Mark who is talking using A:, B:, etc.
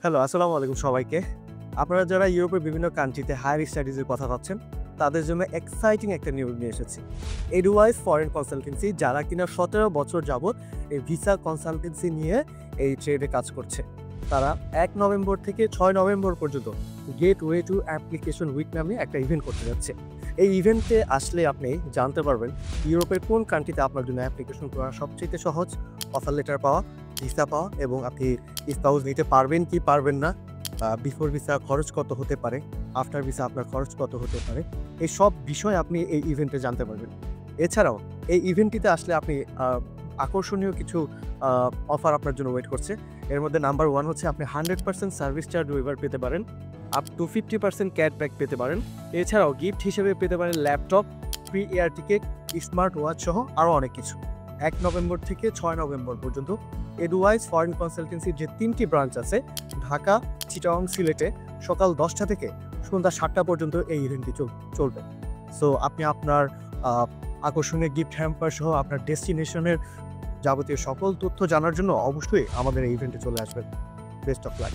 A: Hello, আসসালামু আলাইকুম সবাইকে। আপনারা যারা ইউরোপের বিভিন্ন কান্ট্রিতে হায়ার স্টাডিজের কথা ভাবছেন, তাদের জন্য এক্সাইটিং একটা নিউজ নিয়ে এসেছি। এডুওয়াইজ ফরেন কনসালটেন্সি যারা কিনা ১৭ বছর যাবৎ এই ভিসা কনসালটেন্সি নিয়ে এই ট্রেডে কাজ করছে। তারা ১ নভেম্বর থেকে ৬ নভেম্বর পর্যন্ত গেটওয়ে টু অ্যাপ্লিকেশন উইক নামে একটা ইভেন্ট করতে যাচ্ছে। এই ইভেন্টে আসলে আপনি জানতে পারবেন ইউরোপের কোন কান্ট্রিতে আপনার জন্য অ্যাপ্লিকেশন করা সবচাইতে সহজ, অফার লেটার পাওয়া, ভিসা পাওয়া এবং আপনি স্পাউস নিতে পারবেন কি পারবেন না, বিফোর ভিসা খরচ কত হতে পারে, আফটার ভিসা আপনার খরচ কত হতে পারে, এই সব বিষয় আপনি এই ইভেন্টে জানতে পারবেন। এছাড়াও এই ইভেন্টটিতে আসলে আপনি আকর্ষণীয় কিছু অফার আপনার জন্য ওয়েট করছে। এর মধ্যে নাম্বার 1 হচ্ছে আপনি 100% সার্ভিস চার্জ ওয়েভার পেতে পারেন, আপ টু 50% ক্যাশব্যাক পেতে পারেন। এছাড়াও গিফট হিসেবে পেতে পারেন laptop, free air ticket, smart watch সহ আরও অনেক কিছু। ১ নভেম্বর থেকে ৬ নভেম্বর পর্যন্ত এডুওয়াইজ ফরেন কনসালটেন্সির যে ৩টি ব্রাঞ্চ আছে ঢাকা, চিটাগং, সিলেটে সকাল ১০টা থেকে সন্ধ্যা ৭টা পর্যন্ত এই ইভেন্টটি চলবে। সো আপনি আপনার আকর্ষণীয় গিফট হ্যাম্পার সহ আপনার ডেস্টিনেশনের যাবতীয় সকল তথ্য জানার জন্য অবশ্যই আমাদের এই ইভেন্টে চলে আসবেন। Best of luck.